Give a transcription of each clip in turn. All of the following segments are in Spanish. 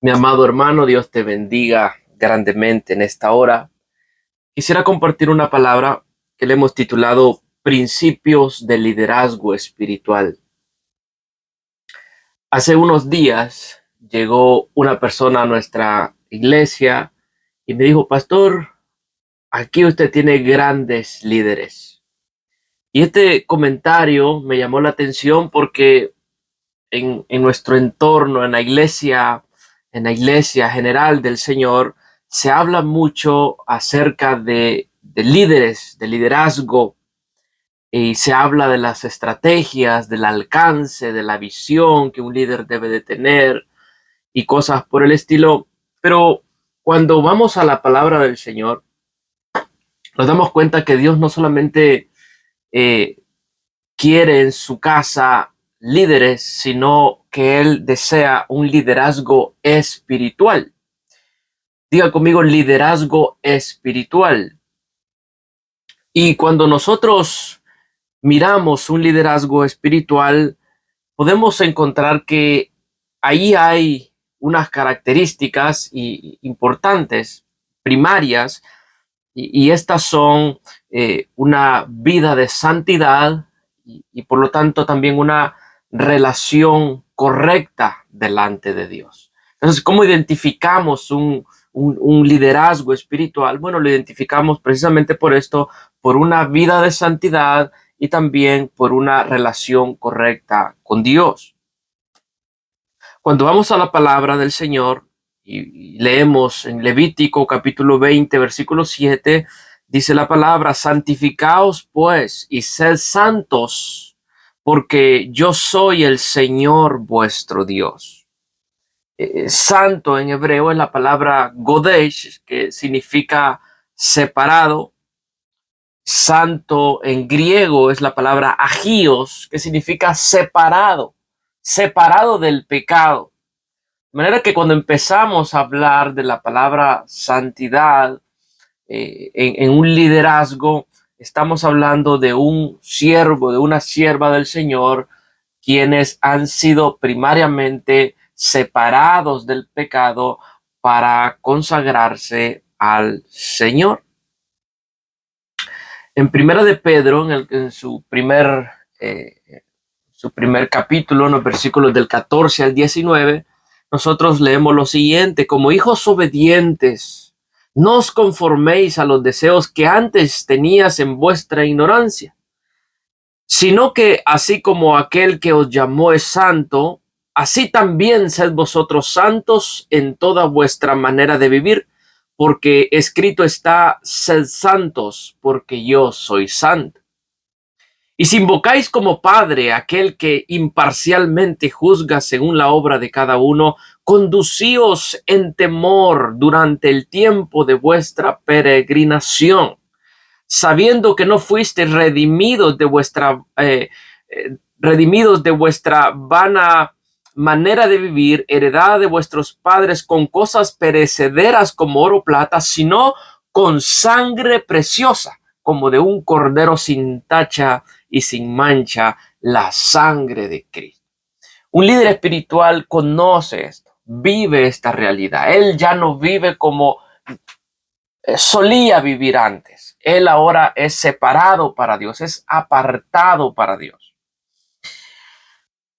Mi amado hermano, Dios te bendiga grandemente en esta hora. Quisiera compartir una palabra que le hemos titulado Principios de Liderazgo Espiritual. Hace unos días llegó una persona a nuestra iglesia y me dijo: Pastor, aquí usted tiene grandes líderes. Y este comentario me llamó la atención porque en nuestro entorno, en la iglesia general del Señor, se habla mucho acerca de líderes, de liderazgo, y se habla de las estrategias, del alcance, de la visión que un líder debe de tener y cosas por el estilo. Pero cuando vamos a la palabra del Señor, nos damos cuenta que Dios no solamente eh, quiere en su casa líderes, sino que Él desea un liderazgo espiritual. Diga conmigo: liderazgo espiritual. Y cuando nosotros miramos un liderazgo espiritual, podemos encontrar que ahí hay unas características importantes, primarias, y estas son una vida de santidad y por lo tanto también una relación correcta delante de Dios. Entonces, ¿cómo identificamos un liderazgo espiritual? Bueno, lo identificamos precisamente por esto, por una vida de santidad y también por una relación correcta con Dios. Cuando vamos a la palabra del Señor y leemos en Levítico capítulo 20, versículo 7, dice la palabra: santificaos pues y sed santos, porque yo soy el Señor vuestro Dios. Santo en hebreo es la palabra Kodesh, que significa separado. Santo en griego es la palabra agios, que significa separado, separado del pecado. De manera que cuando empezamos a hablar de la palabra santidad en un liderazgo, estamos hablando de un siervo, de una sierva del Señor, quienes han sido primariamente separados del pecado para consagrarse al Señor. En Primera de Pedro, en su primer capítulo, en los versículos del 14 al 19, nosotros leemos lo siguiente: como hijos obedientes, no os conforméis a los deseos que antes tenías en vuestra ignorancia, sino que así como aquel que os llamó es santo, así también sed vosotros santos en toda vuestra manera de vivir, porque escrito está: sed santos, porque yo soy santo. Y si invocáis como Padre aquel que imparcialmente juzga según la obra de cada uno, conducíos en temor durante el tiempo de vuestra peregrinación, sabiendo que no fuisteis redimidos de vuestra vana manera de vivir, heredada de vuestros padres, con cosas perecederas como oro o plata, sino con sangre preciosa, como de un cordero sin tacha y sin mancha, la sangre de Cristo. Un líder espiritual conoce esto, vive esta realidad. Él ya no vive como solía vivir antes. Él ahora es separado para Dios, es apartado para Dios.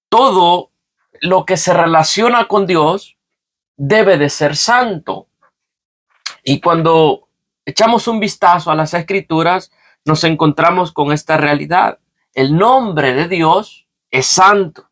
Todo lo que se relaciona con Dios debe de ser santo. Y cuando echamos un vistazo a las Escrituras, nos encontramos con esta realidad. El nombre de Dios es santo.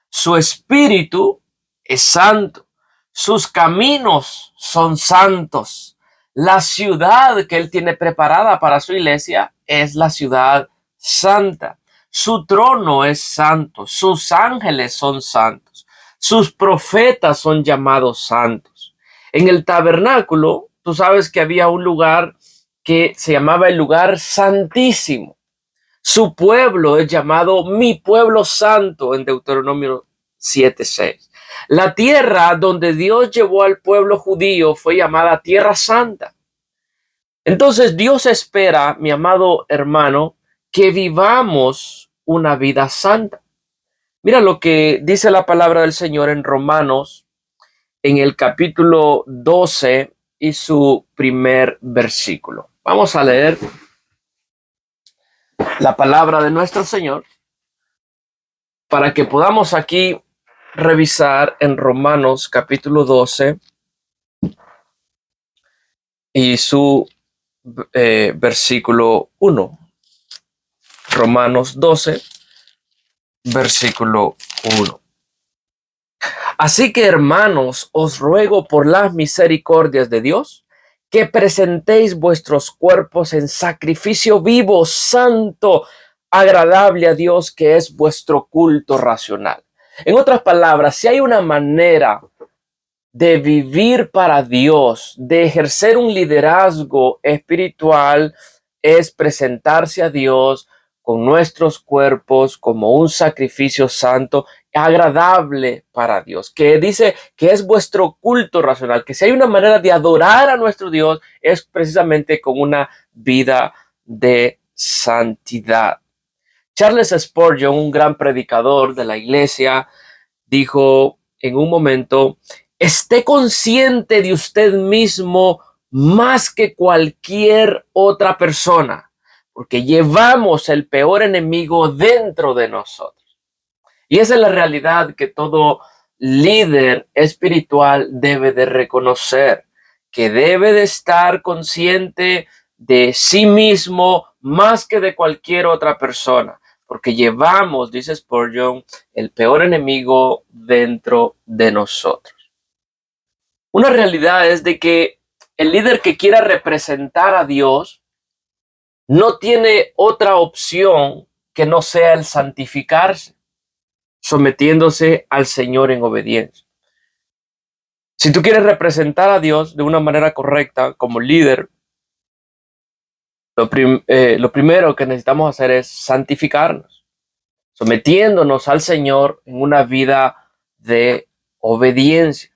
Su espíritu es santo. Sus caminos son santos. La ciudad que Él tiene preparada para su iglesia es la ciudad santa. Su trono es santo. Sus ángeles son santos. Sus profetas son llamados santos. En el tabernáculo, tú sabes que había un lugar que se llamaba el lugar santísimo. Su pueblo es llamado mi pueblo santo en Deuteronomio 7:6. La tierra donde Dios llevó al pueblo judío fue llamada Tierra Santa. Entonces Dios espera, mi amado hermano, que vivamos una vida santa. Mira lo que dice la palabra del Señor en Romanos en el capítulo 12 y su primer versículo. Vamos a leer la palabra de nuestro Señor para que podamos aquí revisar en Romanos capítulo 12 y su versículo 1. Romanos 12, versículo 1. Así que, hermanos, os ruego por las misericordias de Dios que presentéis vuestros cuerpos en sacrificio vivo, santo, agradable a Dios, que es vuestro culto racional. En otras palabras, si hay una manera de vivir para Dios, de ejercer un liderazgo espiritual, es presentarse a Dios con nuestros cuerpos como un sacrificio santo, agradable para Dios, que dice que es vuestro culto racional, que si hay una manera de adorar a nuestro Dios es precisamente con una vida de santidad. Charles Spurgeon, un gran predicador de la iglesia, dijo en un momento: esté consciente de usted mismo más que cualquier otra persona, porque llevamos el peor enemigo dentro de nosotros. Y esa es la realidad que todo líder espiritual debe de reconocer, que debe de estar consciente de sí mismo más que de cualquier otra persona, porque llevamos, dice Spurgeon, el peor enemigo dentro de nosotros. Una realidad es de que el líder que quiera representar a Dios no tiene otra opción que no sea el santificarse, sometiéndose al Señor en obediencia. Si tú quieres representar a Dios de una manera correcta como líder, lo primero que necesitamos hacer es santificarnos, sometiéndonos al Señor en una vida de obediencia.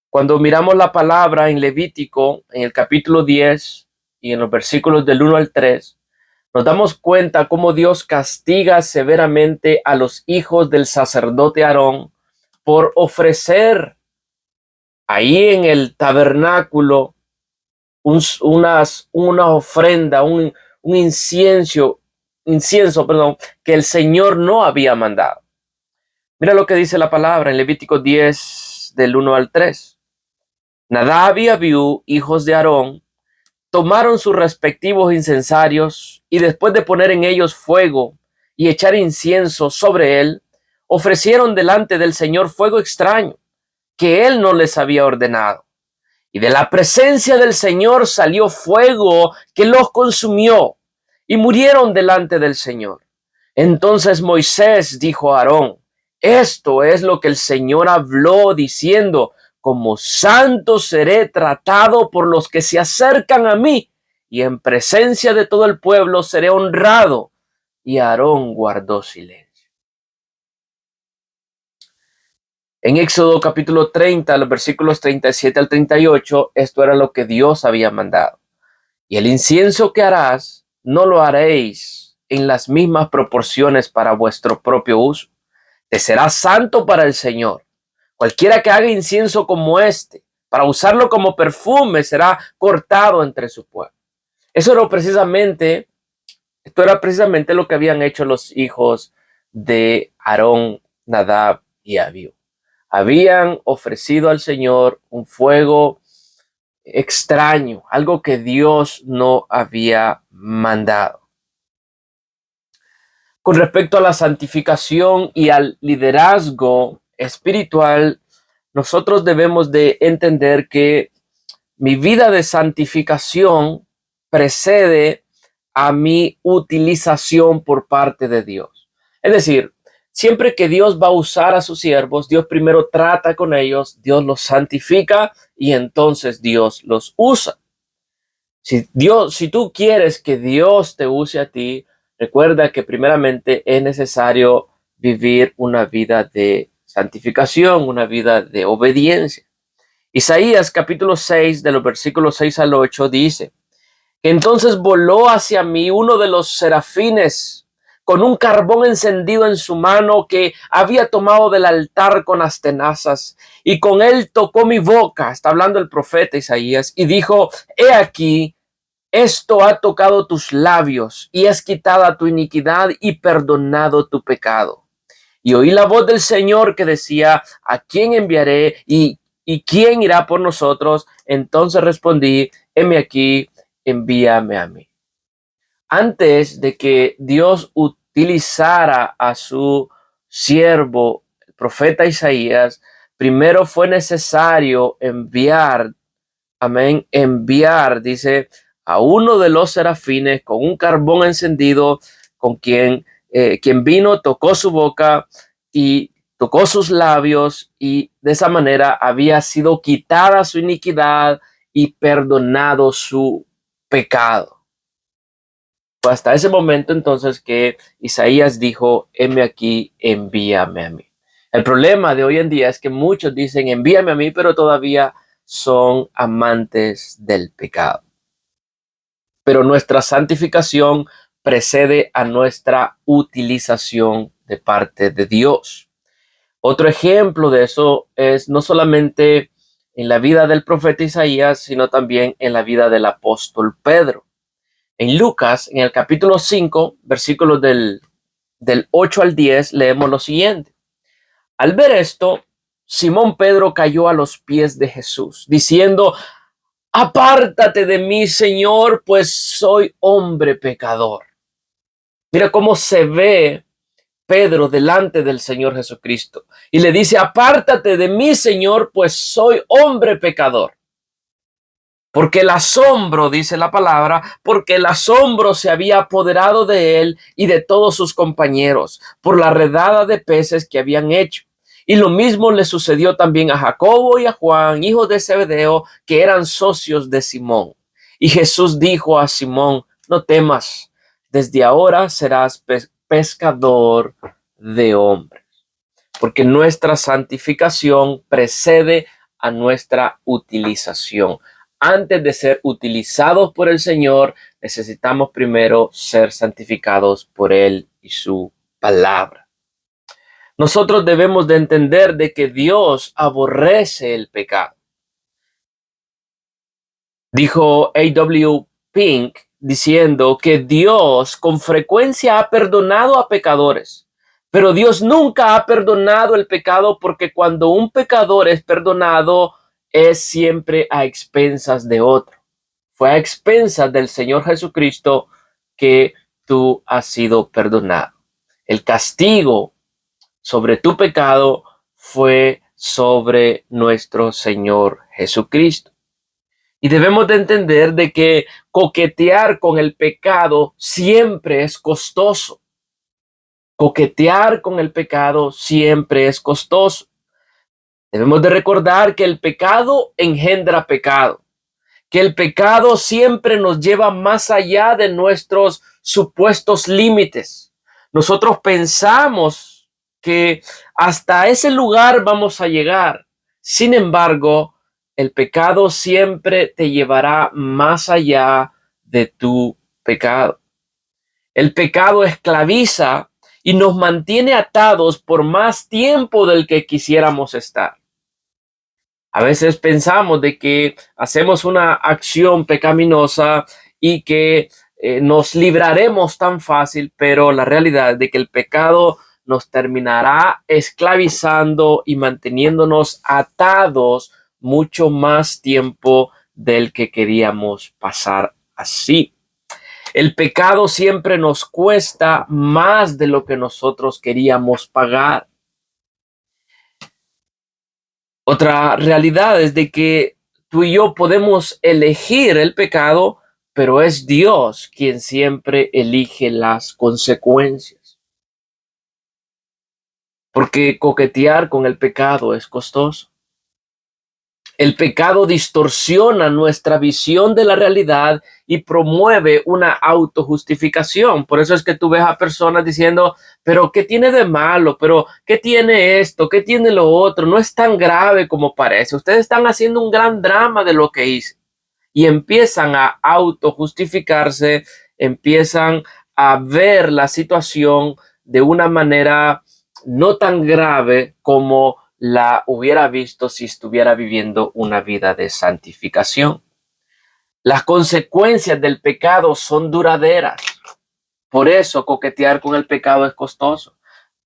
Cuando miramos la palabra en Levítico, en el capítulo 10 y en los versículos del 1 al 3, nos damos cuenta cómo Dios castiga severamente a los hijos del sacerdote Aarón por ofrecer ahí en el tabernáculo una ofrenda, un incienso, que el Señor no había mandado. Mira lo que dice la palabra en Levítico 10 del 1 al 3. Nadab y Abiú, hijos de Aarón, tomaron sus respectivos incensarios y después de poner en ellos fuego y echar incienso sobre él, ofrecieron delante del Señor fuego extraño que él no les había ordenado. Y de la presencia del Señor salió fuego que los consumió y murieron delante del Señor. Entonces Moisés dijo a Aarón: esto es lo que el Señor habló diciendo: como santo seré tratado por los que se acercan a mí, y en presencia de todo el pueblo seré honrado. Y Aarón guardó silencio. En Éxodo capítulo 30, los versículos 37 al 38, esto era lo que Dios había mandado. Y el incienso que harás, no lo haréis en las mismas proporciones para vuestro propio uso. Te será santo para el Señor. Cualquiera que haga incienso como este, para usarlo como perfume, será cortado entre su pueblo. Esto era precisamente lo que habían hecho los hijos de Aarón, Nadab y Abiú. Habían ofrecido al Señor un fuego extraño, algo que Dios no había mandado. Con respecto a la santificación y al liderazgo espiritual, nosotros debemos de entender que mi vida de santificación precede a mi utilización por parte de Dios. Es decir, siempre que Dios va a usar a sus siervos, Dios primero trata con ellos, Dios los santifica y entonces Dios los usa. Si tú quieres que Dios te use a ti, recuerda que primeramente es necesario vivir una vida de santificación, una vida de obediencia. Isaías capítulo 6 de los versículos 6 al 8 dice: entonces voló hacia mí uno de los serafines con un carbón encendido en su mano que había tomado del altar con las tenazas, y con él tocó mi boca, está hablando el profeta Isaías, y dijo: he aquí, esto ha tocado tus labios, y has quitado tu iniquidad y perdonado tu pecado. Y oí la voz del Señor que decía: ¿a quién enviaré y quién irá por nosotros? Entonces respondí: heme aquí, envíame a mí. Antes de que Dios utilizara a su siervo, el profeta Isaías, primero fue necesario enviar, amén, enviar, dice, a uno de los serafines con un carbón encendido, con quien vino, tocó su boca y tocó sus labios, y de esa manera había sido quitada su iniquidad y perdonado su pecado. Fue hasta ese momento entonces que Isaías dijo: heme aquí, envíame a mí. El problema de hoy en día es que muchos dicen: envíame a mí, pero todavía son amantes del pecado. Pero nuestra santificación precede a nuestra utilización de parte de Dios. Otro ejemplo de eso es no solamente en la vida del profeta Isaías, sino también en la vida del apóstol Pedro. En Lucas, en el capítulo 5, versículos del 8 al 10, leemos lo siguiente. Al ver esto, Simón Pedro cayó a los pies de Jesús, diciendo: apártate de mí, Señor, pues soy hombre pecador. Mira cómo se ve Pedro delante del Señor Jesucristo. Y le dice: apártate de mí, Señor, pues soy hombre pecador. Porque el asombro, dice la palabra, porque el asombro se había apoderado de él y de todos sus compañeros por la redada de peces que habían hecho. Y lo mismo le sucedió también a Jacobo y a Juan, hijos de Zebedeo, que eran socios de Simón. Y Jesús dijo a Simón: no temas, desde ahora serás pescador de hombres. Porque nuestra santificación precede a nuestra utilización. Antes de ser utilizados por el Señor, necesitamos primero ser santificados por Él y su palabra. Nosotros debemos de entender de que Dios aborrece el pecado. Dijo A.W. Pink diciendo que Dios con frecuencia ha perdonado a pecadores, pero Dios nunca ha perdonado el pecado, porque cuando un pecador es perdonado es siempre a expensas de otro. Fue a expensas del Señor Jesucristo que tú has sido perdonado. El castigo sobre tu pecado fue sobre nuestro Señor Jesucristo. Y debemos de entender de que coquetear con el pecado siempre es costoso. Coquetear con el pecado siempre es costoso. Debemos de recordar que el pecado engendra pecado, que el pecado siempre nos lleva más allá de nuestros supuestos límites. Nosotros pensamos que hasta ese lugar vamos a llegar. Sin embargo, el pecado siempre te llevará más allá de tu pecado. El pecado esclaviza y nos mantiene atados por más tiempo del que quisiéramos estar. A veces pensamos de que hacemos una acción pecaminosa y que nos libraremos tan fácil, pero la realidad es de que el pecado nos terminará esclavizando y manteniéndonos atados mucho más tiempo del que queríamos pasar así. El pecado siempre nos cuesta más de lo que nosotros queríamos pagar. Otra realidad es de que tú y yo podemos elegir el pecado, pero es Dios quien siempre elige las consecuencias. Porque coquetear con el pecado es costoso. El pecado distorsiona nuestra visión de la realidad y promueve una autojustificación. Por eso es que tú ves a personas diciendo: pero ¿qué tiene de malo? ¿Pero qué tiene esto? ¿Qué tiene lo otro? No es tan grave como parece. Ustedes están haciendo un gran drama de lo que hice. Y empiezan a autojustificarse, empiezan a ver la situación de una manera no tan grave como la hubiera visto si estuviera viviendo una vida de santificación. Las consecuencias del pecado son duraderas. Por eso coquetear con el pecado es costoso,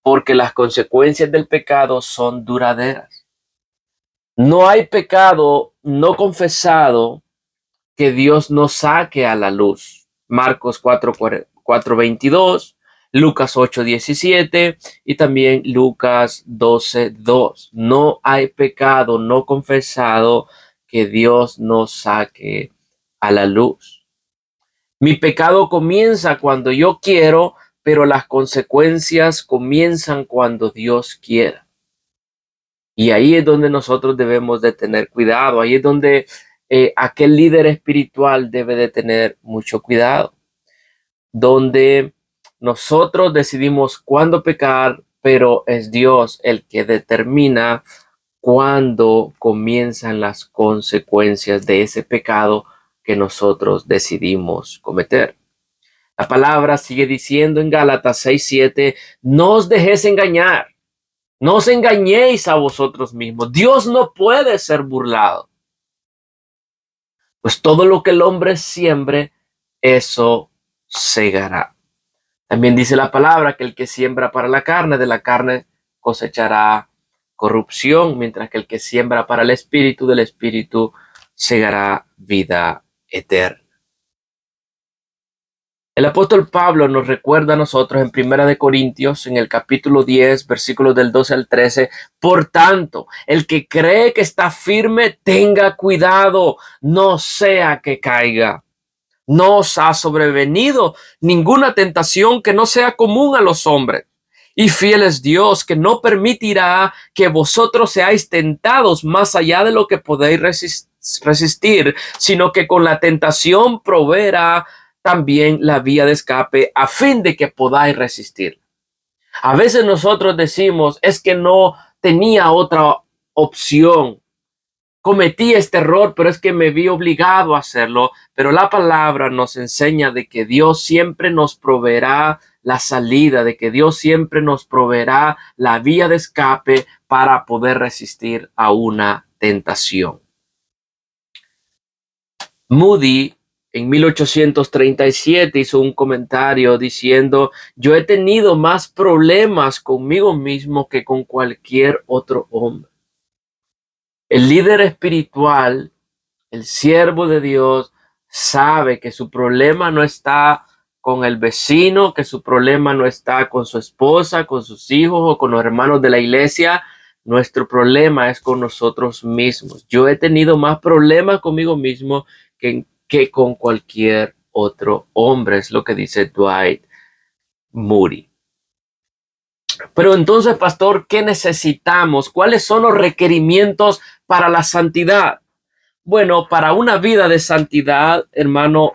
porque las consecuencias del pecado son duraderas. No hay pecado no confesado que Dios no saque a la luz. Marcos 4:22, Lucas 8:17 y también Lucas 12:2. No hay pecado no confesado que Dios no saque a la luz. Mi pecado comienza cuando yo quiero, pero las consecuencias comienzan cuando Dios quiera. Y ahí es donde nosotros debemos de tener cuidado. Ahí es donde aquel líder espiritual debe de tener mucho cuidado. Donde nosotros decidimos cuándo pecar, pero es Dios el que determina cuándo comienzan las consecuencias de ese pecado que nosotros decidimos cometer. La palabra sigue diciendo en Gálatas 6:7, no os dejéis engañar, no os engañéis a vosotros mismos. Dios no puede ser burlado. Pues todo lo que el hombre siembre, eso segará. También dice la palabra que el que siembra para la carne, de la carne cosechará corrupción, mientras que el que siembra para el espíritu, del espíritu segará vida eterna. El apóstol Pablo nos recuerda a nosotros en Primera de Corintios, en el capítulo 10, versículos del 12 al 13, por tanto, el que cree que está firme, tenga cuidado, no sea que caiga. No os ha sobrevenido ninguna tentación que no sea común a los hombres. Y fiel es Dios, que no permitirá que vosotros seáis tentados más allá de lo que podéis resistir, sino que con la tentación proveerá también la vía de escape a fin de que podáis resistir. A veces nosotros decimos, es que no tenía otra opción. Cometí este error, pero es que me vi obligado a hacerlo. Pero la palabra nos enseña de que Dios siempre nos proveerá la salida, de que Dios siempre nos proveerá la vía de escape para poder resistir a una tentación. Moody en 1837 hizo un comentario diciendo, yo he tenido más problemas conmigo mismo que con cualquier otro hombre. El líder espiritual, el siervo de Dios, sabe que su problema no está con el vecino, que su problema no está con su esposa, con sus hijos o con los hermanos de la iglesia. Nuestro problema es con nosotros mismos. Yo he tenido más problemas conmigo mismo que con cualquier otro hombre, es lo que dice Dwight Moody. Pero entonces, pastor, ¿qué necesitamos? ¿Cuáles son los requerimientos para la santidad? Bueno, para una vida de santidad, hermano,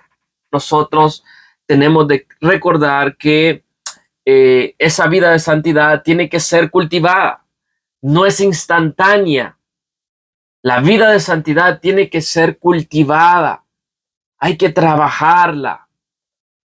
nosotros tenemos de recordar que esa vida de santidad tiene que ser cultivada, no es instantánea. La vida de santidad tiene que ser cultivada, hay que trabajarla,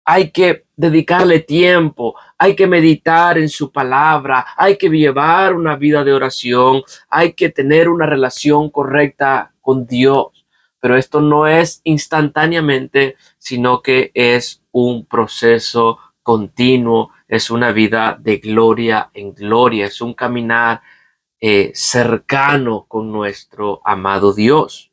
hay que dedicarle tiempo, hay que meditar en su palabra, hay que llevar una vida de oración, hay que tener una relación correcta con Dios. Pero esto no es instantáneamente, sino que es un proceso continuo, es una vida de gloria en gloria, es un caminar cercano con nuestro amado Dios.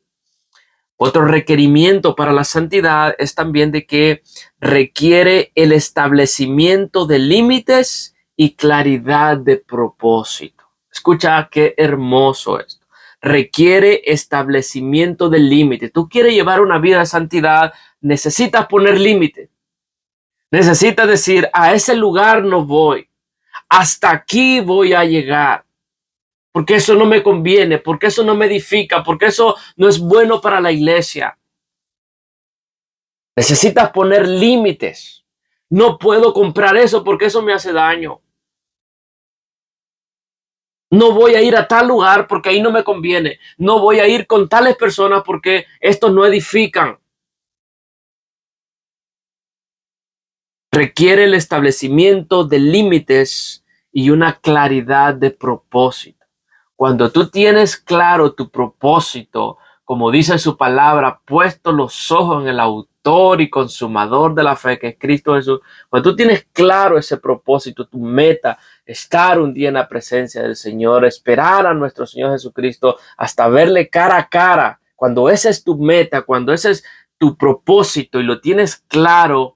Otro requerimiento para la santidad es también de que requiere el establecimiento de límites y claridad de propósito. Escucha qué hermoso esto. Requiere establecimiento de límites. Tú quieres llevar una vida de santidad, necesitas poner límites. Necesitas decir, a ese lugar no voy. Hasta aquí voy a llegar. Porque eso no me conviene, porque eso no me edifica, porque eso no es bueno para la iglesia. Necesitas poner límites. No puedo comprar eso porque eso me hace daño. No voy a ir a tal lugar porque ahí no me conviene. No voy a ir con tales personas porque estos no edifican. requiere el establecimiento de límites y una claridad de propósito. Cuando tú tienes claro tu propósito, como dice su palabra, puesto los ojos en el autor y consumador de la fe, que es Cristo Jesús, cuando tú tienes claro ese propósito, tu meta, estar un día en la presencia del Señor, esperar a nuestro Señor Jesucristo hasta verle cara a cara, cuando esa es tu meta, cuando ese es tu propósito y lo tienes claro,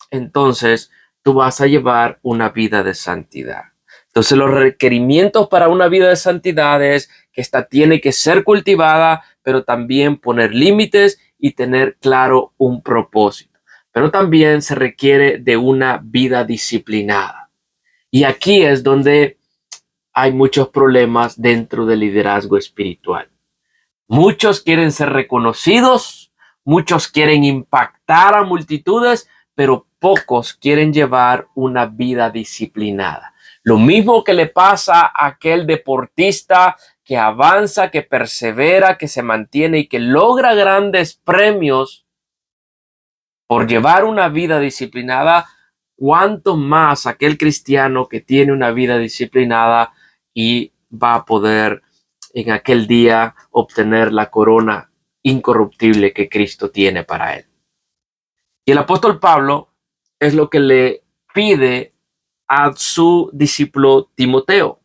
entonces tú vas a llevar una vida de santidad. Entonces los requerimientos para una vida de santidad es que esta tiene que ser cultivada, pero también poner límites y tener claro un propósito. Pero también se requiere de una vida disciplinada. Y aquí es donde hay muchos problemas dentro del liderazgo espiritual. Muchos quieren ser reconocidos, muchos quieren impactar a multitudes, pero pocos quieren llevar una vida disciplinada. Lo mismo que le pasa a aquel deportista que avanza, que persevera, que se mantiene y que logra grandes premios por llevar una vida disciplinada, cuanto más aquel cristiano que tiene una vida disciplinada y va a poder en aquel día obtener la corona incorruptible que Cristo tiene para él. Y el apóstol Pablo es lo que le pide a su discípulo Timoteo.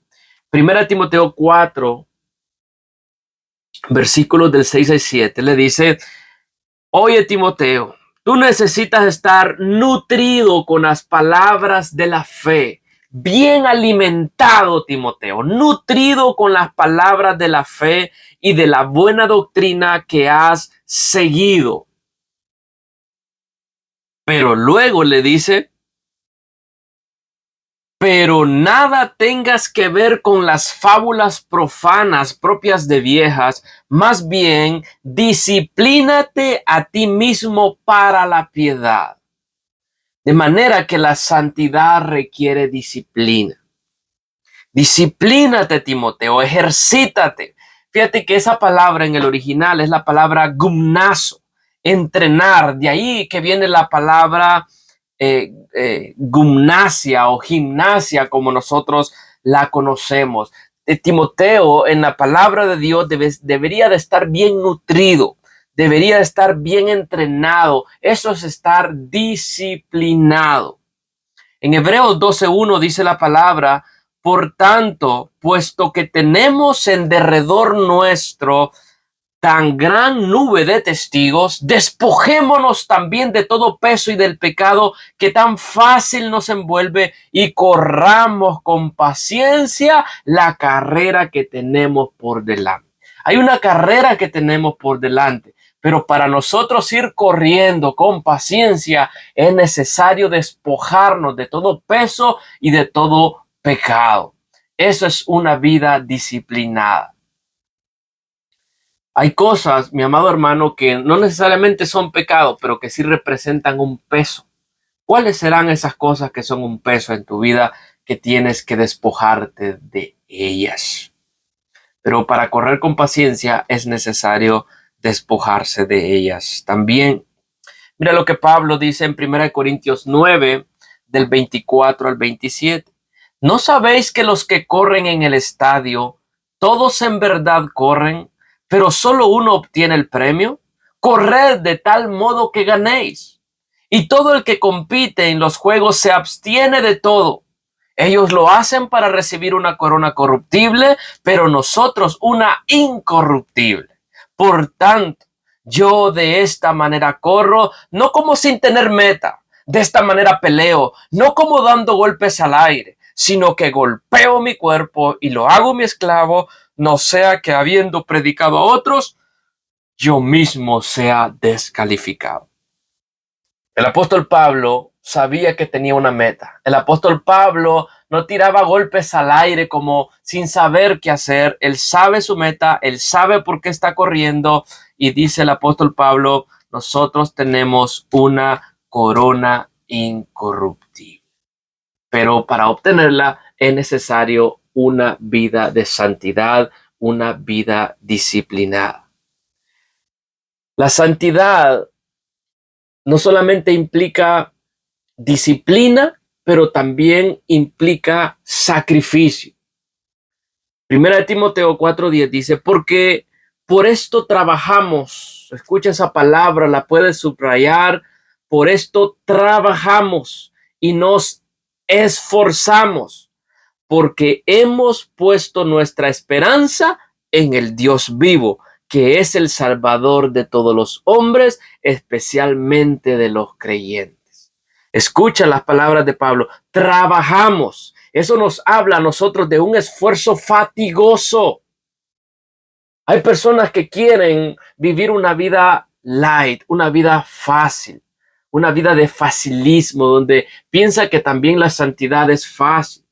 Primera Timoteo 4, versículos del 6 al 7, le dice: oye, Timoteo, tú necesitas estar nutrido con las palabras de la fe, bien alimentado, Timoteo, nutrido con las palabras de la fe y de la buena doctrina que has seguido. Pero luego le dice: pero nada tengas que ver con las fábulas profanas propias de viejas, más bien disciplínate a ti mismo para la piedad. De manera que la santidad requiere disciplina. Disciplínate, Timoteo, ejercítate. Fíjate que esa palabra en el original es la palabra gumnazo, entrenar. De ahí que viene la palabra gimnasia o gimnasia como nosotros la conocemos. Timoteo en la palabra de Dios debería de estar bien nutrido, debería de estar bien entrenado. Eso es estar disciplinado. En Hebreos 12:1 dice la palabra: por tanto, puesto que tenemos en derredor nuestro tan gran nube de testigos, despojémonos también de todo peso y del pecado que tan fácil nos envuelve y corramos con paciencia la carrera que tenemos por delante. Hay una carrera que tenemos por delante, pero para nosotros ir corriendo con paciencia es necesario despojarnos de todo peso y de todo pecado. Eso es una vida disciplinada. Hay cosas, mi amado hermano, que no necesariamente son pecados, pero que sí representan un peso. ¿Cuáles serán esas cosas que son un peso en tu vida que tienes que despojarte de ellas? Pero para correr con paciencia es necesario despojarse de ellas también. Mira lo que Pablo dice en 1 Corintios 9, del 24 al 27. ¿No sabéis que los que corren en el estadio, todos en verdad corren, pero solo uno obtiene el premio? Corred de tal modo que ganéis. Y todo el que compite en los juegos se abstiene de todo. Ellos lo hacen para recibir una corona corruptible, pero nosotros una incorruptible. Por tanto, yo de esta manera corro, no como sin tener meta. De esta manera peleo, no como dando golpes al aire, sino que golpeo mi cuerpo y lo hago mi esclavo, no sea que habiendo predicado a otros, yo mismo sea descalificado. El apóstol Pablo sabía que tenía una meta. El apóstol Pablo no tiraba golpes al aire como sin saber qué hacer. Él sabe su meta, él sabe por qué está corriendo y dice el apóstol Pablo: nosotros tenemos una corona incorruptible. Pero para obtenerla es necesario una vida de santidad, una vida disciplinada. La santidad no solamente implica disciplina, pero también implica sacrificio. Primera de Timoteo 4:10 dice, porque por esto trabajamos. Escucha esa palabra, la puedes subrayar. Por esto trabajamos y nos esforzamos, porque hemos puesto nuestra esperanza en el Dios vivo, que es el Salvador de todos los hombres, especialmente de los creyentes. Escucha las palabras de Pablo. Trabajamos. Eso nos habla a nosotros de un esfuerzo fatigoso. Hay personas que quieren vivir una vida light, una vida fácil, una vida de facilismo, donde piensa que también la santidad es fácil,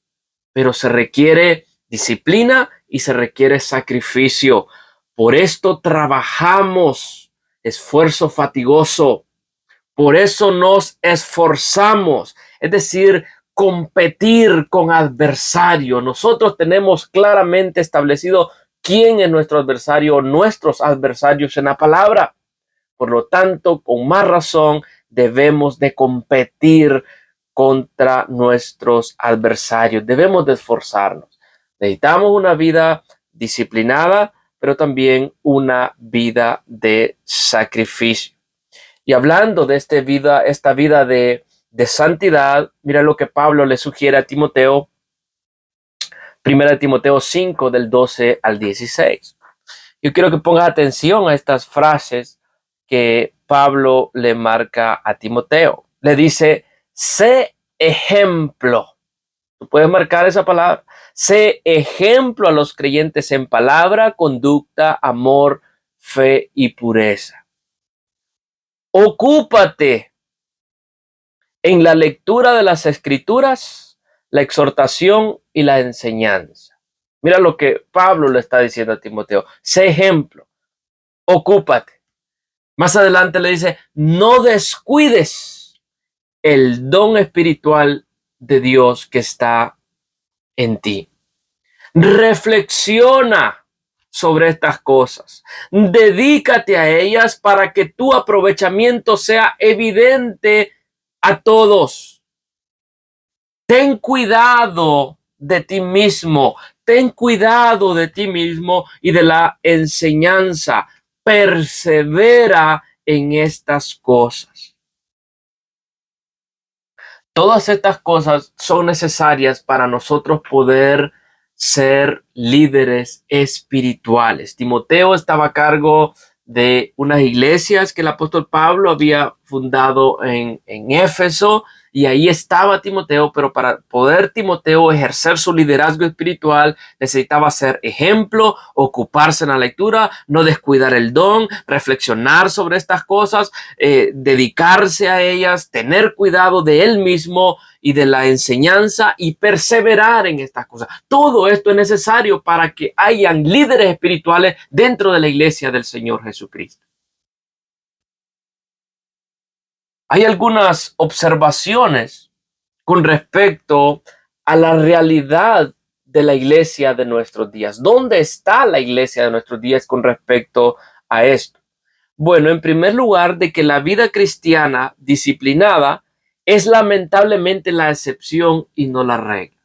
pero se requiere disciplina y se requiere sacrificio. Por esto trabajamos, esfuerzo fatigoso. Por eso nos esforzamos, es decir, competir con adversario. Nosotros tenemos claramente establecido quién es nuestro adversario, nuestros adversarios en la palabra. Por lo tanto, con más razón, debemos de competir contra nuestros adversarios. Debemos de esforzarnos. Necesitamos una vida disciplinada, pero también una vida de sacrificio. Y hablando de esta vida de santidad, mira lo que Pablo le sugiere a Timoteo, 1 Timoteo 5, del 12 al 16. Yo quiero que pongas atención a estas frases que Pablo le marca a Timoteo. Le dice, sé ejemplo. ¿Tú puedes marcar esa palabra? Sé ejemplo a los creyentes en palabra, conducta, amor, fe y pureza. Ocúpate en la lectura de las escrituras, la exhortación y la enseñanza. Mira lo que Pablo le está diciendo a Timoteo. Sé ejemplo, ocúpate. Más adelante le dice, no descuides el don espiritual de Dios que está en ti. Reflexiona sobre estas cosas. Dedícate a ellas para que tu aprovechamiento sea evidente a todos. Ten cuidado de ti mismo. Ten cuidado de ti mismo y de la enseñanza. Persevera en estas cosas. Todas estas cosas son necesarias para nosotros poder ser líderes espirituales. Timoteo estaba a cargo de unas iglesias que el apóstol Pablo había fundado en Éfeso, y ahí estaba Timoteo, pero para poder Timoteo ejercer su liderazgo espiritual necesitaba ser ejemplo, ocuparse en la lectura, no descuidar el don, reflexionar sobre estas cosas, dedicarse a ellas, tener cuidado de él mismo y de la enseñanza y perseverar en estas cosas. Todo esto es necesario para que hayan líderes espirituales dentro de la iglesia del Señor Jesucristo. Hay algunas observaciones con respecto a la realidad de la iglesia de nuestros días. ¿Dónde está la iglesia de nuestros días con respecto a esto? Bueno, en primer lugar, de que la vida cristiana disciplinada es lamentablemente la excepción y no la regla.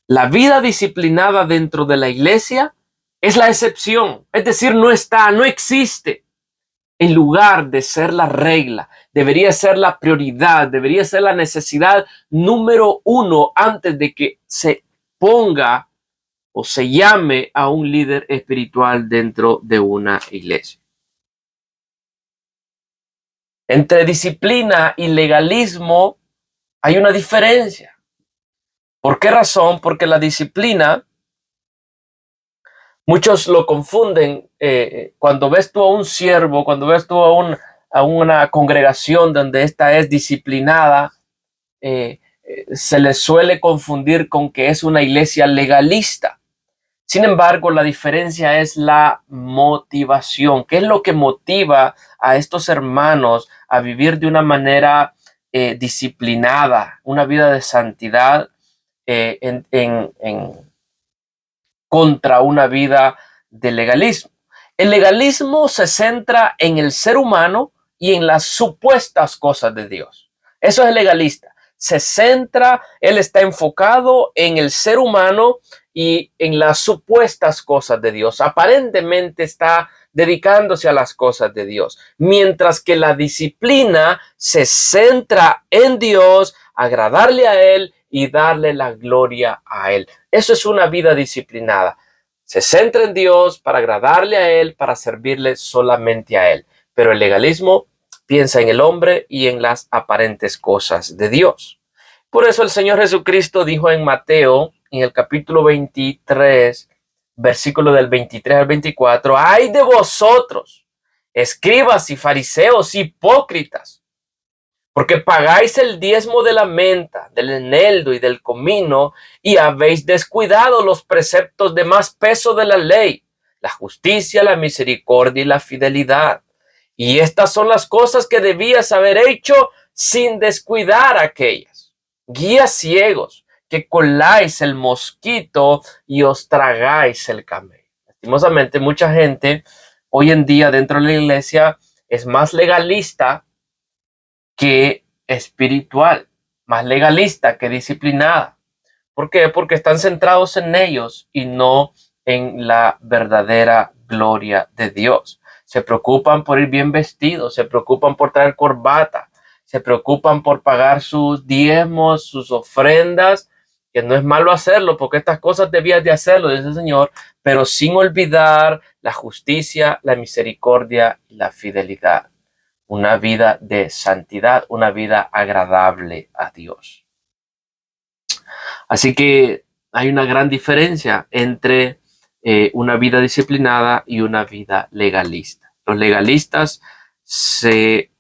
La vida disciplinada dentro de la iglesia es la excepción, es decir, no existe. En lugar de ser la regla, debería ser la prioridad, debería ser la necesidad número uno antes de que se ponga o se llame a un líder espiritual dentro de una iglesia. Entre disciplina y legalismo hay una diferencia. ¿Por qué razón? Porque la disciplina, muchos lo confunden. Cuando ves tú a un siervo, cuando ves tú a una congregación donde esta es disciplinada, se les suele confundir con que es una iglesia legalista. Sin embargo, la diferencia es la motivación. ¿Qué es lo que motiva a estos hermanos a vivir de una manera disciplinada, una vida de santidad contra una vida de legalismo? El legalismo se centra en el ser humano y en las supuestas cosas de Dios. Eso es legalista. se centra, él está enfocado en el ser humano y en las supuestas cosas de Dios. Aparentemente está dedicándose a las cosas de Dios, mientras que la disciplina se centra en Dios, agradarle a Él y darle la gloria a Él. Eso es una vida disciplinada. Se centra en Dios para agradarle a Él, para servirle solamente a Él. Pero el legalismo piensa en el hombre y en las aparentes cosas de Dios. Por eso el Señor Jesucristo dijo en Mateo, en el capítulo 23, versículo del 23 al 24, ¡ay de vosotros, escribas y fariseos hipócritas! Porque pagáis el diezmo de la menta, del eneldo y del comino, y habéis descuidado los preceptos de más peso de la ley, la justicia, la misericordia y la fidelidad. Y estas son las cosas que debías haber hecho sin descuidar aquellas. Guías ciegos, que coláis el mosquito y os tragáis el camello. Lastimosamente, mucha gente hoy en día dentro de la iglesia es más legalista que espiritual, más legalista que disciplinada. ¿Por qué? Porque están centrados en ellos y no en la verdadera gloria de Dios. Se preocupan por ir bien vestidos, se preocupan por traer corbata, se preocupan por pagar sus diezmos, sus ofrendas, que no es malo hacerlo, porque estas cosas debías de hacerlo, dice el Señor, pero sin olvidar la justicia, la misericordia y la fidelidad. Una vida de santidad, una vida agradable a Dios. Así que hay una gran diferencia entre una vida disciplinada y una vida legalista. Los legalistas se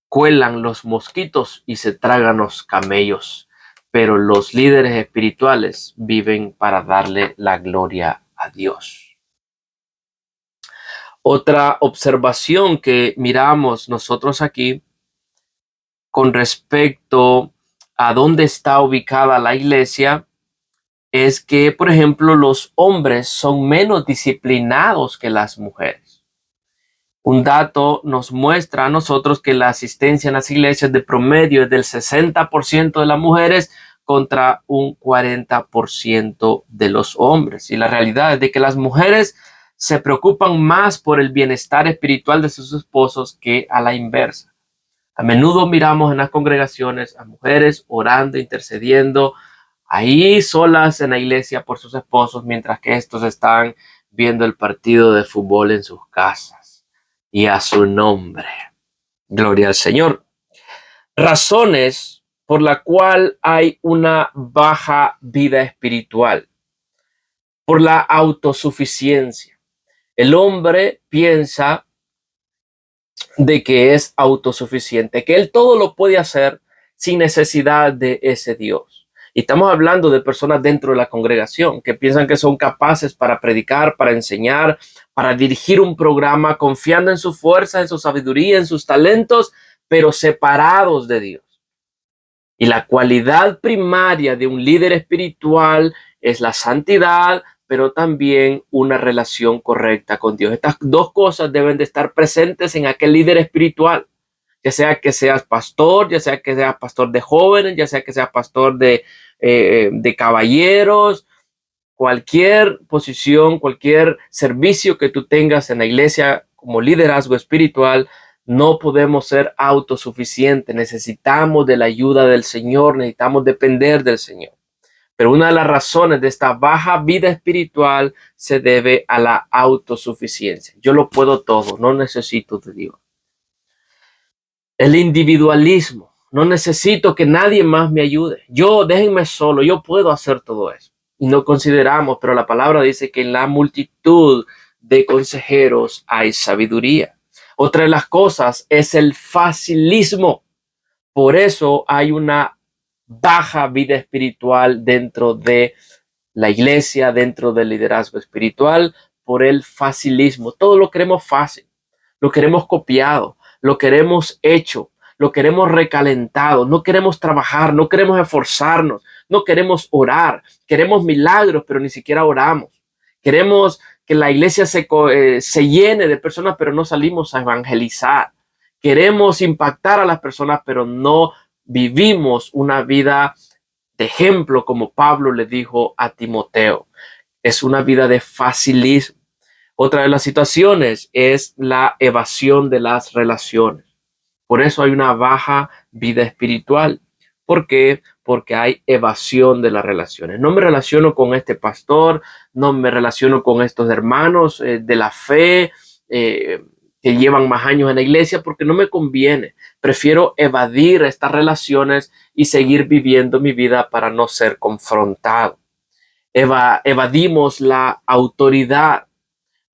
cuelan los mosquitos y se tragan los camellos, pero los líderes espirituales viven para darle la gloria a Dios. Otra observación que miramos nosotros aquí con respecto a dónde está ubicada la iglesia es que, por ejemplo, los hombres son menos disciplinados que las mujeres. Un dato nos muestra a nosotros que la asistencia en las iglesias de promedio es del 60% de las mujeres contra un 40% de los hombres. Y la realidad es de que las mujeres se preocupan más por el bienestar espiritual de sus esposos que a la inversa. A menudo miramos en las congregaciones a mujeres orando, intercediendo, ahí solas en la iglesia por sus esposos, mientras que estos están viendo el partido de fútbol en sus casas. Y a su nombre. Gloria al Señor. Razones por la cual hay una baja vida espiritual. Por la autosuficiencia. El hombre piensa de que es autosuficiente, que él todo lo puede hacer sin necesidad de ese Dios. Y estamos hablando de personas dentro de la congregación que piensan que son capaces para predicar, para enseñar, para dirigir un programa, confiando en su fuerza, en su sabiduría, en sus talentos, pero separados de Dios. Y la cualidad primaria de un líder espiritual es la santidad, pero también una relación correcta con Dios. Estas dos cosas deben de estar presentes en aquel líder espiritual, ya sea que seas pastor, ya sea que seas pastor de jóvenes, ya sea que seas pastor de caballeros, cualquier posición, cualquier servicio que tú tengas en la iglesia como liderazgo espiritual, no podemos ser autosuficientes, necesitamos de la ayuda del Señor, necesitamos depender del Señor. Pero una de las razones de esta baja vida espiritual se debe a la autosuficiencia. Yo lo puedo todo, no necesito de Dios. El individualismo, no necesito que nadie más me ayude. Déjenme solo, yo puedo hacer todo eso. Y no consideramos, pero la palabra dice que en la multitud de consejeros hay sabiduría. Otra de las cosas es el facilismo. Por eso hay una baja vida espiritual dentro de la iglesia, dentro del liderazgo espiritual, por el facilismo. Todo lo queremos fácil, lo queremos copiado, lo queremos hecho, lo queremos recalentado, no queremos trabajar, no queremos esforzarnos, no queremos orar, queremos milagros, pero ni siquiera oramos. Queremos que la iglesia se llene de personas, pero no salimos a evangelizar. Queremos impactar a las personas, pero no vivimos una vida de ejemplo, como Pablo le dijo a Timoteo. Es una vida de facilismo. Otra de las situaciones es la evasión de las relaciones. Por eso hay una baja vida espiritual. ¿Por qué? Porque hay evasión de las relaciones. No me relaciono con este pastor, no me relaciono con estos hermanos de la fe que llevan más años en la iglesia porque no me conviene. Prefiero evadir estas relaciones y seguir viviendo mi vida para no ser confrontado. Evadimos la autoridad.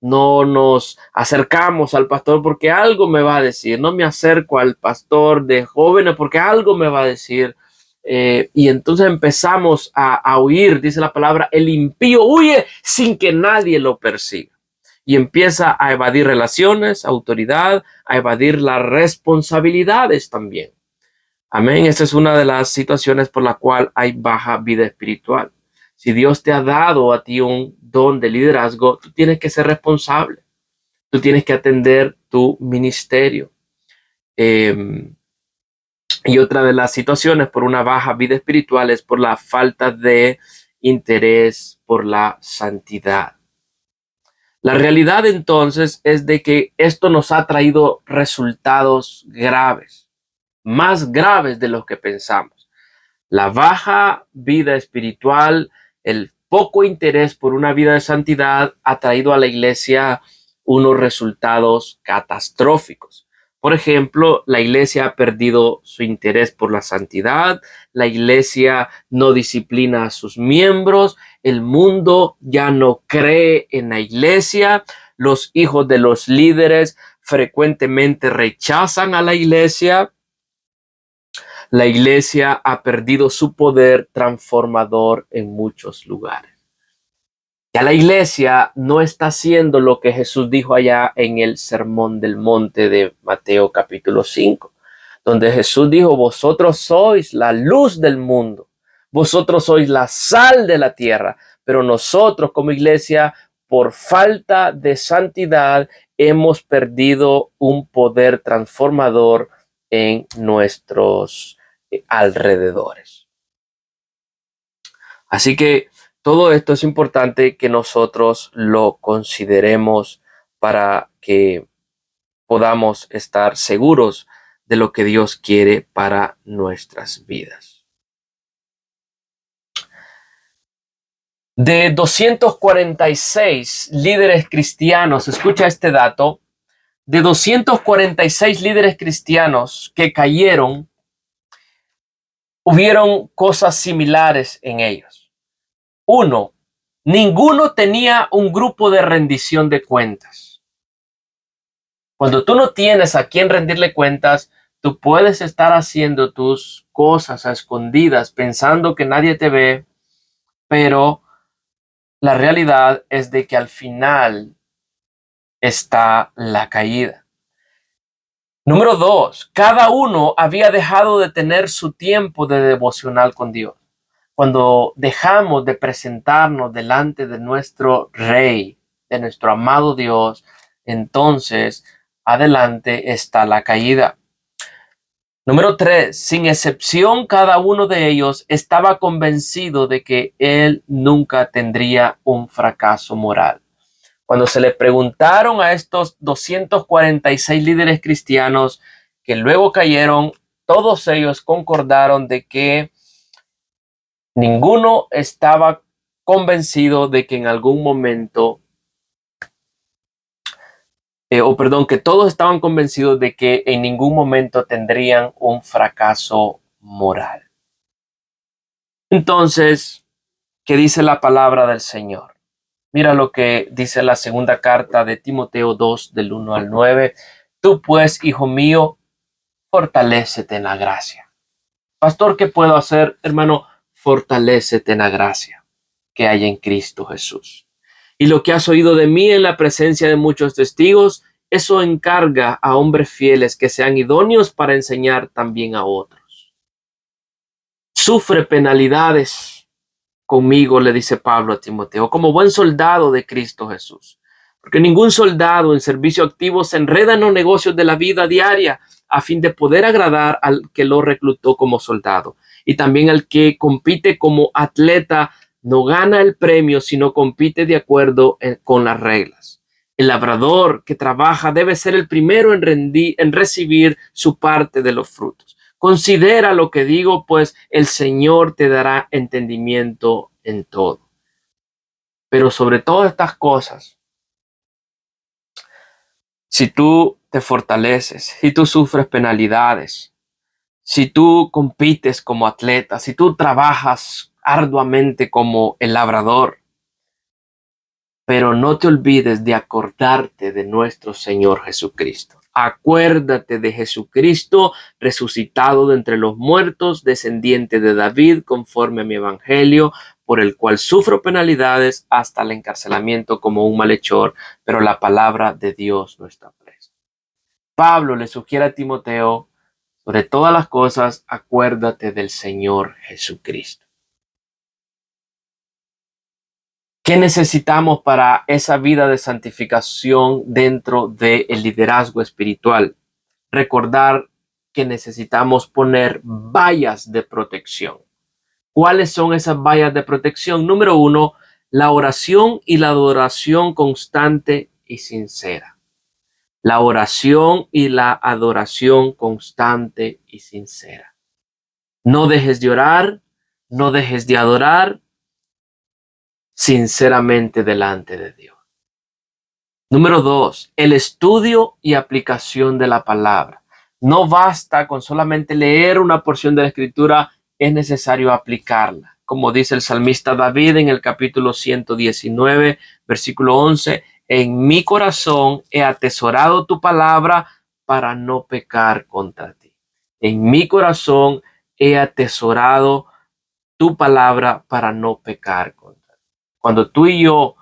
No nos acercamos al pastor porque algo me va a decir. No me acerco al pastor de jóvenes porque algo me va a decir. Y entonces empezamos a huir, dice la palabra, el impío huye sin que nadie lo persiga. Y empieza a evadir relaciones, autoridad, a evadir las responsabilidades también. Amén. Esa es una de las situaciones por la cual hay baja vida espiritual. Si Dios te ha dado a ti un don de liderazgo, tú tienes que ser responsable. Tú tienes que atender tu ministerio. Y otra de las situaciones por una baja vida espiritual es por la falta de interés por la santidad. La realidad entonces es de que esto nos ha traído resultados graves, más graves de los que pensamos. La baja vida espiritual, el poco interés por una vida de santidad ha traído a la iglesia unos resultados catastróficos. Por ejemplo, la iglesia ha perdido su interés por la santidad, la iglesia no disciplina a sus miembros, el mundo ya no cree en la iglesia, los hijos de los líderes frecuentemente rechazan a la iglesia. La iglesia ha perdido su poder transformador en muchos lugares. Ya la iglesia no está haciendo lo que Jesús dijo allá en el Sermón del Monte de Mateo capítulo 5, donde Jesús dijo, vosotros sois la luz del mundo, vosotros sois la sal de la tierra, pero nosotros como iglesia, por falta de santidad, hemos perdido un poder transformador en nuestros alrededores. Así que todo esto es importante que nosotros lo consideremos para que podamos estar seguros de lo que Dios quiere para nuestras vidas. De 246 líderes cristianos, escucha este dato, de 246 líderes cristianos que cayeron, hubieron cosas similares en ellos. Uno, ninguno tenía un grupo de rendición de cuentas. Cuando tú no tienes a quién rendirle cuentas, tú puedes estar haciendo tus cosas a escondidas, pensando que nadie te ve, pero la realidad es de que al final está la caída. Número 2, cada uno había dejado de tener su tiempo de devocional con Dios. Cuando dejamos de presentarnos delante de nuestro Rey, de nuestro amado Dios, entonces adelante está la caída. Número 3, sin excepción, cada uno de ellos estaba convencido de que él nunca tendría un fracaso moral. Cuando se le preguntaron a estos 246 líderes cristianos que luego cayeron, todos ellos concordaron de que ninguno estaba convencido de que en algún momento, que todos estaban convencidos de que en ningún momento tendrían un fracaso moral. Entonces, ¿qué dice la palabra del Señor? Mira lo que dice la segunda carta de Timoteo 2, del 1 al 9. Tú pues, hijo mío, fortalécete en la gracia. Pastor, ¿qué puedo hacer? Hermano, fortalécete en la gracia que hay en Cristo Jesús. Y lo que has oído de mí en la presencia de muchos testigos, eso encarga a hombres fieles que sean idóneos para enseñar también a otros. Sufre penalidades conmigo, le dice Pablo a Timoteo, como buen soldado de Cristo Jesús. Porque ningún soldado en servicio activo se enreda en los negocios de la vida diaria a fin de poder agradar al que lo reclutó como soldado. Y también el que compite como atleta no gana el premio, sino compite de acuerdo con las reglas. El labrador que trabaja debe ser el primero en recibir su parte de los frutos. Considera lo que digo, pues el Señor te dará entendimiento en todo. Pero sobre todas estas cosas, si tú te fortaleces, si tú sufres penalidades, si tú compites como atleta, si tú trabajas arduamente como el labrador, pero no te olvides de acordarte de nuestro Señor Jesucristo. Acuérdate de Jesucristo, resucitado de entre los muertos, descendiente de David, conforme a mi evangelio, por el cual sufro penalidades hasta el encarcelamiento como un malhechor, pero la palabra de Dios no está presa. Pablo le sugiere a Timoteo, sobre todas las cosas, acuérdate del Señor Jesucristo. ¿Qué necesitamos para esa vida de santificación dentro del liderazgo espiritual? Recordar que necesitamos poner vallas de protección. ¿Cuáles son esas vallas de protección? Número 1, la oración y la adoración constante y sincera. La oración y la adoración constante y sincera. No dejes de orar, no dejes de adorar sinceramente delante de Dios. Número 2, el estudio y aplicación de la palabra. No basta con solamente leer una porción de la escritura, es necesario aplicarla. Como dice el salmista David en el capítulo 119, versículo 11, en mi corazón he atesorado tu palabra para no pecar contra ti. En mi corazón he atesorado tu palabra para no pecar contra ti. Cuando tú y yo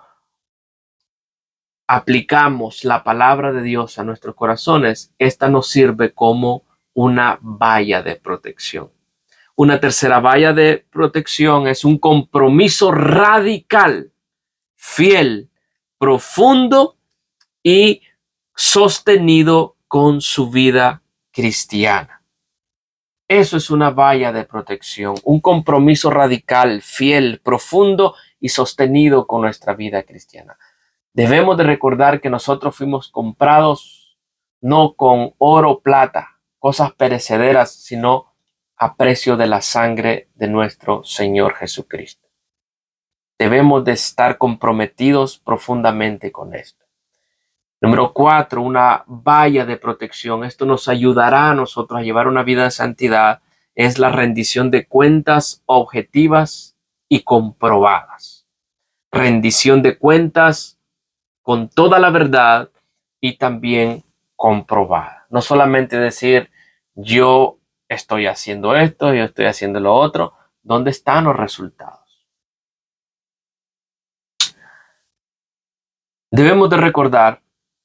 aplicamos la palabra de Dios a nuestros corazones, esta nos sirve como una valla de protección. Una tercera valla de protección es un compromiso radical, fiel, profundo y sostenido con su vida cristiana. Eso es una valla de protección, un compromiso radical, fiel, profundo y sostenido con nuestra vida cristiana. Debemos de recordar que nosotros fuimos comprados no con oro o plata, cosas perecederas, sino a precio de la sangre de nuestro Señor Jesucristo. Debemos de estar comprometidos profundamente con esto. Número 4, una valla de protección. Esto nos ayudará a nosotros a llevar una vida de santidad. Es la rendición de cuentas objetivas y comprobadas. Rendición de cuentas con toda la verdad y también comprobada. No solamente decir, yo estoy haciendo esto, yo estoy haciendo lo otro. ¿Dónde están los resultados? Debemos de recordar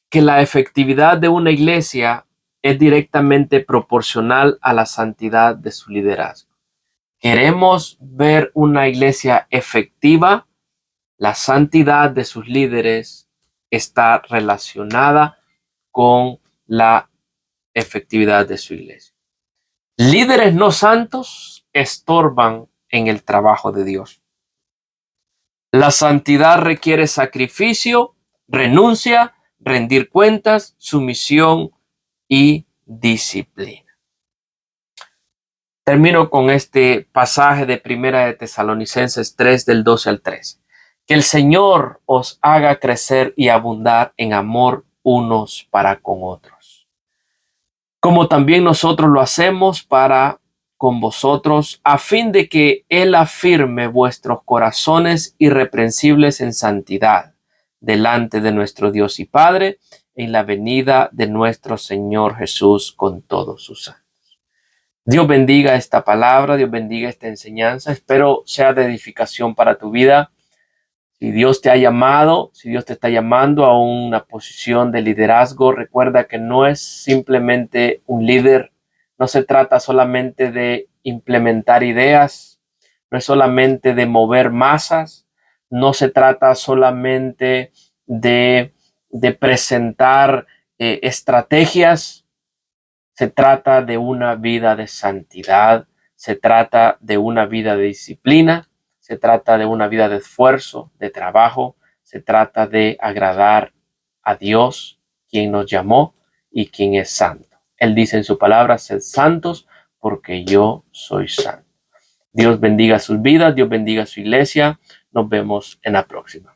que la efectividad de una iglesia es directamente proporcional a la santidad de su liderazgo. Queremos ver una iglesia efectiva, la santidad de sus líderes está relacionada con la efectividad de su iglesia. Líderes no santos estorban en el trabajo de Dios. La santidad requiere sacrificio, renuncia, rendir cuentas, sumisión y disciplina. Termino con este pasaje de Primera de Tesalonicenses 3 del 12 al 13. Que el Señor os haga crecer y abundar en amor unos para con otros, como también nosotros lo hacemos para con vosotros, a fin de que Él afirme vuestros corazones irreprensibles en santidad, delante de nuestro Dios y Padre, en la venida de nuestro Señor Jesús con todos sus santos. Dios bendiga esta palabra, Dios bendiga esta enseñanza. Espero sea de edificación para tu vida. Si Dios te ha llamado, si Dios te está llamando a una posición de liderazgo, recuerda que no es simplemente un líder, no se trata solamente de implementar ideas, no es solamente de mover masas, no se trata solamente de de presentar estrategias. Se trata de una vida de santidad, se trata de una vida de disciplina, se trata de una vida de esfuerzo, de trabajo, se trata de agradar a Dios, quien nos llamó y quien es santo. Él dice en su palabra, sed santos porque yo soy santo. Dios bendiga sus vidas, Dios bendiga su iglesia. Nos vemos en la próxima.